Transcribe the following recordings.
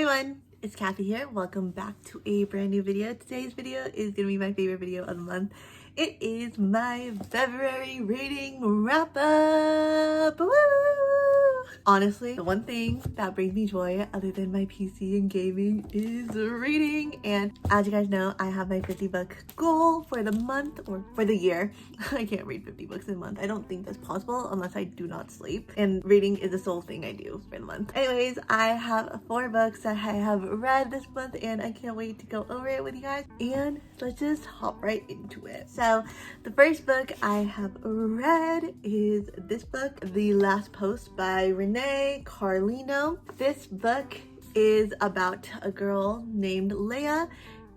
everyone, it's Kathy here. Welcome back to a brand new video. Today's video is gonna be my favorite video of the month. It is my February rating wrap up. Woo! Honestly, the one thing that brings me joy other than my PC and gaming is reading. And as you guys know, I have my 50 book goal for the month or for the year. I can't read 50 books in a month. I don't think that's possible unless I do not sleep. And reading is the sole thing I do for the month. Anyways, I have 4 books that I have read this month and I can't wait to go over it with you guys. And let's just hop right into it. So the first book I have read is this book, The Last Post by Renee Carlino. This book is about a girl named Leia,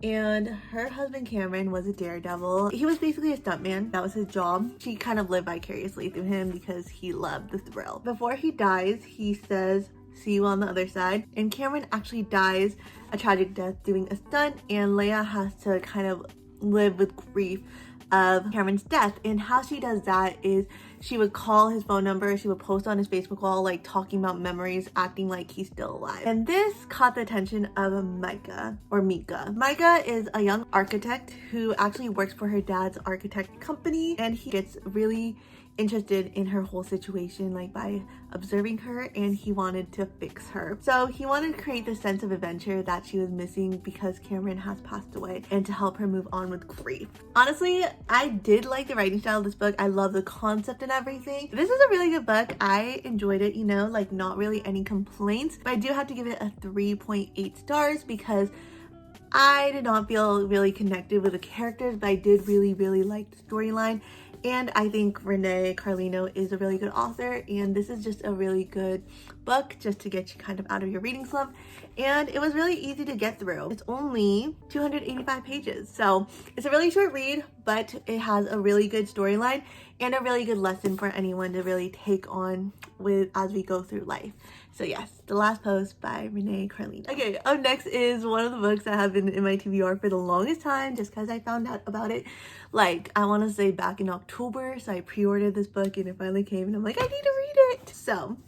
and her husband Cameron was a daredevil. He was basically a stuntman. That was his job. She kind of lived vicariously through him because he loved the thrill. Before he dies, he says, "See you on the other side." And Cameron actually dies a tragic death doing a stunt, and Leia has to kind of live with grief of Cameron's death. And how she does that is she would call his phone number, she would post on his Facebook wall, like talking about memories, acting like he's still alive. And this caught the attention of Micah. Micah is a young architect who actually works for her dad's architect company, and he gets really interested in her whole situation, like by observing her, and he wanted to fix her. So he wanted to create the sense of adventure that she was missing because Cameron has passed away, and to help her move on with grief. Honestly, I did like the writing style of this book. I love the concept and everything. This is a really good book. I enjoyed it, you know, like not really any complaints, but I do have to give it a 3.8 stars because I did not feel really connected with the characters, but I did really like the storyline. And I think Renee Carlino is a really good author, and this is just a really good book just to get you kind of out of your reading slump. And it was really easy to get through. It's only 285 pages, so it's a really short read, but it has a really good storyline and a really good lesson for anyone to really take on with as we go through life. So yes, The Last Post by Renee Carlino. Okay, up next is one of the books that have been in my TBR for the longest time, just because I found out about it, like, I want to say back in October. So I pre-ordered this book and it finally came and I'm like, I need to read it. So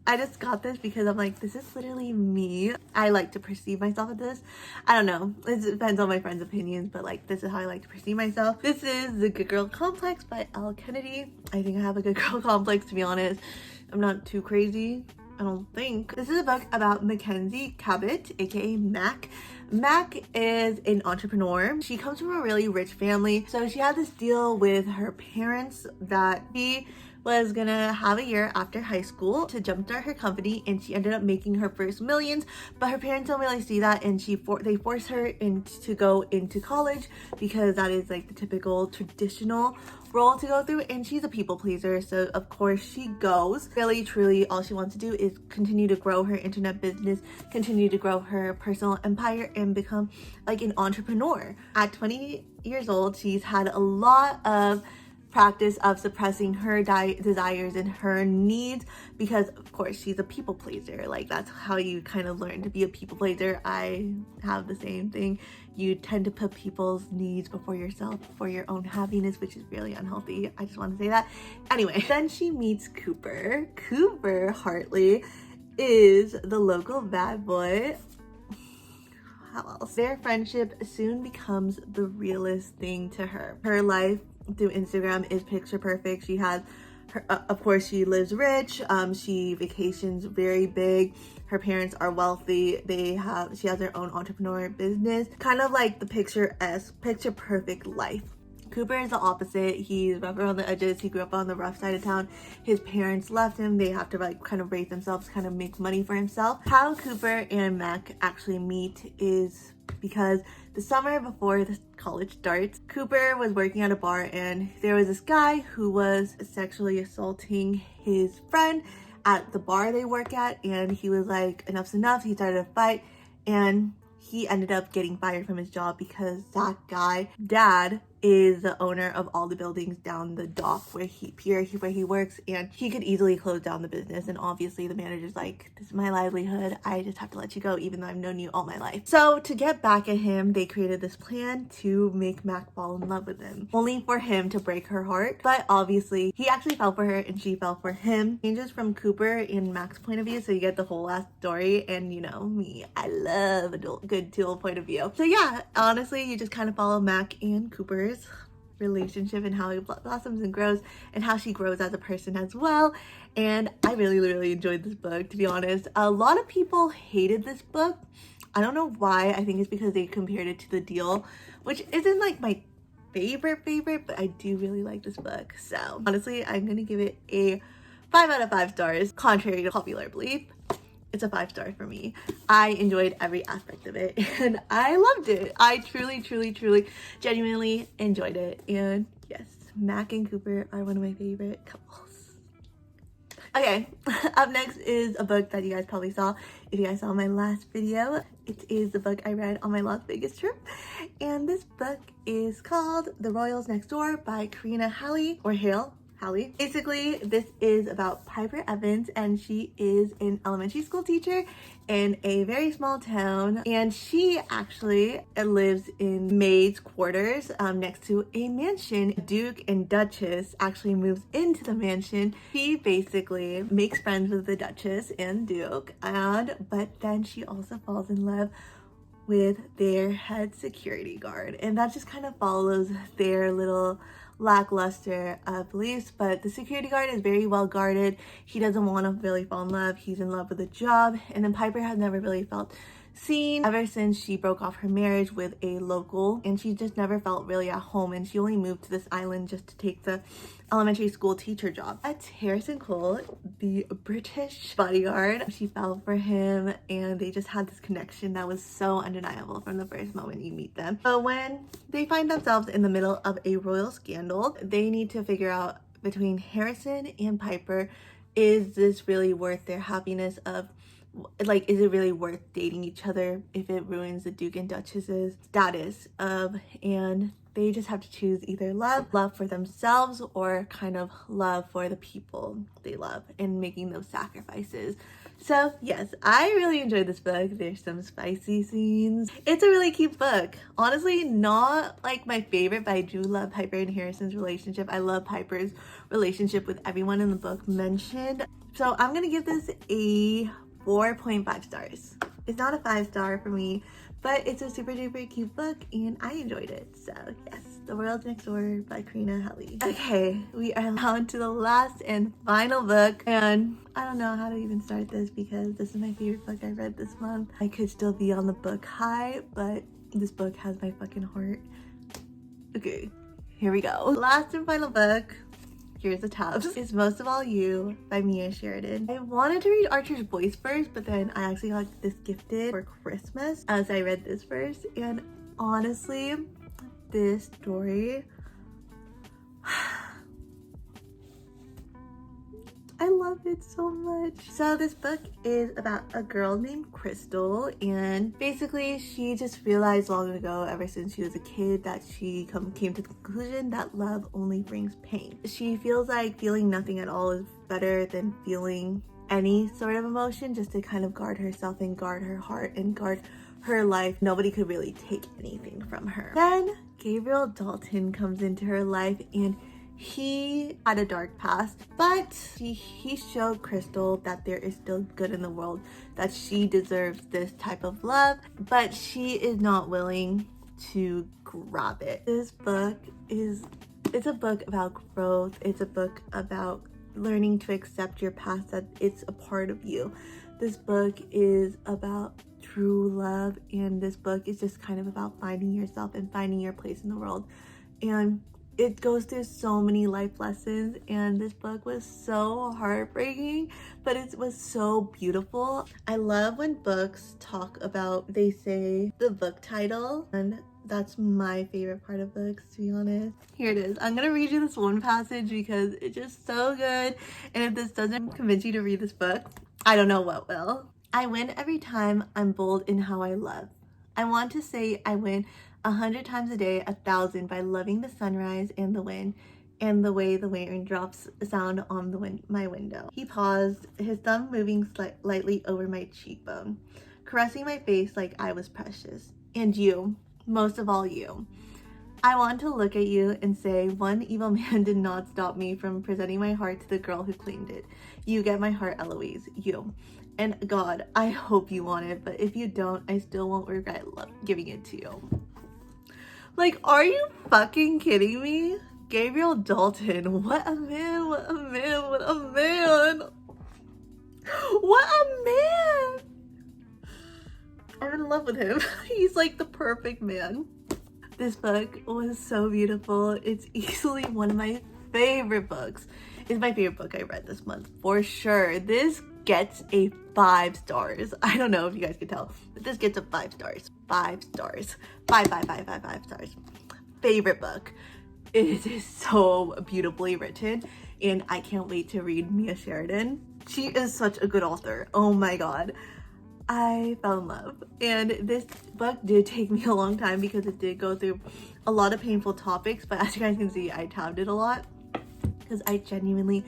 I just got this because I'm like, this is literally me. I like to perceive myself as this. I don't know. It depends on my friends' opinions, but like, this is how I like to perceive myself. This is The Good Girl Complex by Elle Kennedy. I think I have a good girl complex, to be honest. I'm not too crazy, I don't think. This is a book about Mackenzie Cabot, aka Mac. Mac is an entrepreneur. She comes from a really rich family. So she had this deal with her parents that she was gonna have a year after high school to jumpstart her company, and she ended up making her first millions, but her parents don't really see that, and they force her to go into college because that is like the typical traditional role to go through, and she's a people pleaser, so of course she goes. Really truly all she wants to do is continue to grow her internet business, continue to grow her personal empire, and become like an entrepreneur. At 20 years old, she's had a lot of practice of suppressing her desires and her needs because of course she's a people pleaser. Like, that's how you kind of learn to be a people pleaser. I have the same thing. You tend to put people's needs before yourself, for your own happiness, which is really unhealthy. I just want to say that. Anyway, then she meets Cooper. Cooper Hartley is the local bad boy. How else? Their friendship soon becomes the realest thing to her. Her life through Instagram is picture perfect. She has her, of course she lives rich, she vacations very big, her parents are wealthy, she has her own entrepreneur business, kind of like the picture perfect life. Cooper is the opposite. He's rough around the edges. He grew up on the rough side of town. His parents left him. They have to like kind of raise themselves, kind of make money for himself. How Cooper and Mac actually meet is because the summer before the college starts, Cooper was working at a bar and there was this guy who was sexually assaulting his friend at the bar they work at, and he was like, enough's enough. He started a fight and he ended up getting fired from his job because that guy, dad, is the owner of all the buildings down the dock where he works, and he could easily close down the business. And obviously the manager's like, this is my livelihood, I just have to let you go even though I've known you all my life. So to get back at him, they created this plan to make Mac fall in love with him, only for him to break her heart. But obviously he actually fell for her and she fell for him. Changes from Cooper and Mac's point of view, so you get the whole last story. And you know me, I love a good dual point of view. So yeah, honestly, you just kind of follow Mac and Cooper's relationship and how it blossoms and grows, and how she grows as a person as well. And I really enjoyed this book, to be honest. A lot of people hated this book. I don't know why. I think it's because they compared it to The Deal, which isn't like my favorite, but I do really like this book. So honestly, I'm gonna give it a 5 out of 5 stars. Contrary to popular belief, it's a 5-star for me. I enjoyed every aspect of it and I loved it. I truly, genuinely enjoyed it. And yes, Mac and Cooper are one of my favorite couples. Okay, up next is a book that you guys probably saw if you guys saw my last video. It is the book I read on my Las Vegas trip. And this book is called The Royals Next Door by Karina Halley, or Hale. Basically, this is about Piper Evans, and she is an elementary school teacher in a very small town, and she actually lives in maids' quarters next to a mansion. Duke and Duchess actually moves into the mansion. She basically makes friends with the Duchess and Duke, but then she also falls in love with their head security guard, and that just kind of follows their little lackluster beliefs. But the security guard is very well guarded. He doesn't want to really fall in love. He's in love with a job. And then Piper has never really felt seen ever since she broke off her marriage with a local, and she just never felt really at home, and she only moved to this island just to take the elementary school teacher job. That's Harrison Cole, the British bodyguard. She fell for him, and they just had this connection that was so undeniable from the first moment you meet them. But when they find themselves in the middle of a royal scandal, they need to figure out between Harrison and Piper, is this really worth their happiness of, like, is it really worth dating each other if it ruins the Duke and Duchess's status of, and they just have to choose either love for themselves, or kind of love for the people they love and making those sacrifices. So yes, I really enjoyed this book. There's some spicy scenes. It's a really cute book. Honestly, not like my favorite, but I do love Piper and Harrison's relationship. I love Piper's relationship with everyone in the book mentioned. So I'm gonna give this a 4.5 stars. It's not a 5-star for me, but it's a super duper cute book and I enjoyed it. So yes, The World Next Door by Karina Halley. Okay, we are on to the last and final book, and I don't know how to even start this because this is my favorite book I read this month. I could still be on the book high, but this book has my fucking heart. Okay, here we go. Last and final book. Here's the tabs. It's Most of All You by Mia Sheridan. I wanted to read Archer's Voice first, but then I actually got this gifted for Christmas as I read this first. And honestly, this story, I love it so much. So this book is about a girl named Crystal, and basically she just realized long ago, ever since she was a kid, that she came to the conclusion that love only brings pain. She feels like feeling nothing at all is better than feeling any sort of emotion, just to kind of guard herself and guard her heart and guard her life. Nobody could really take anything from her. Then Gabriel Dalton comes into her life, and he had a dark past, but he showed Crystal that there is still good in the world, that she deserves this type of love, but she is not willing to grab it. This book it's a book about growth. It's a book about learning to accept your past, that it's a part of you. This book is about true love, and this book is just kind of about finding yourself and finding your place in the world. And it goes through so many life lessons, and this book was so heartbreaking, but it was so beautiful. I love when books talk about, they say the book title, and that's my favorite part of books, to be honest. Here it is. I'm gonna read you this one passage because it's just so good, and if this doesn't convince you to read this book, I don't know what will. I win every time I'm bold in how I love. I want to say I win 100 times a day, 1,000 by loving the sunrise and the wind and the way the raindrops sound on my window. He paused, his thumb moving lightly over my cheekbone, caressing my face like I was precious. And you, most of all you. I want to look at you and say, one evil man did not stop me from presenting my heart to the girl who claimed it. You get my heart, Eloise. You. And God, I hope you want it, but if you don't, I still won't regret giving it to you. Like, are you fucking kidding me? Gabriel Dalton, what a man, what a man, what a man. What a man. I'm in love with him. He's like the perfect man. This book was so beautiful. It's easily one of my favorite books. It's my favorite book I read this month, for sure. This gets a 5 stars. I don't know if you guys can tell, but this gets a 5 stars. 5 stars. 5 stars. Favorite book. It is so beautifully written, and I can't wait to read Mia Sheridan. She is such a good author. Oh my god. I fell in love, and this book did take me a long time because it did go through a lot of painful topics, but as you guys can see, I tabbed it a lot because I genuinely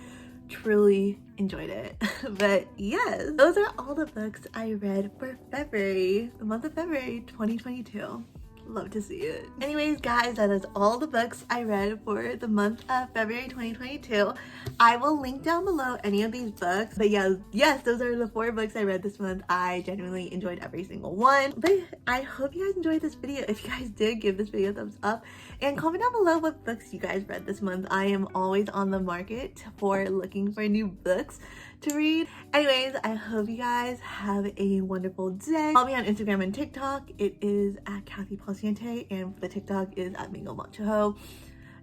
truly enjoyed it. But yes, those are all the books I read for February, the month of February 2022. Love to see it. Anyways, guys, that is all the books I read for the month of February 2022. I will link down below any of these books. But yeah, yes, those are the 4 books I read this month. I genuinely enjoyed every single one. But I hope you guys enjoyed this video. If you guys did, give this video a thumbs up and comment down below what books you guys read this month. I am always on the market for looking for new books to read. Anyways, I hope you guys have a wonderful day. Follow me on Instagram and TikTok. It is at Cathy, and the TikTok is at Mingo Macho.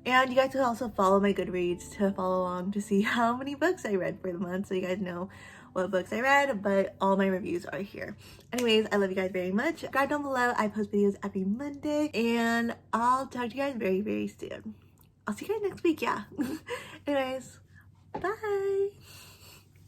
And you guys can also follow my Goodreads to follow along to see how many books I read for the month, so you guys know what books I read, but all my reviews are here. Anyways, I love you guys very much. Subscribe down below. I post videos every Monday, and I'll talk to you guys very, very soon. I'll see you guys next week, yeah. Anyways, bye!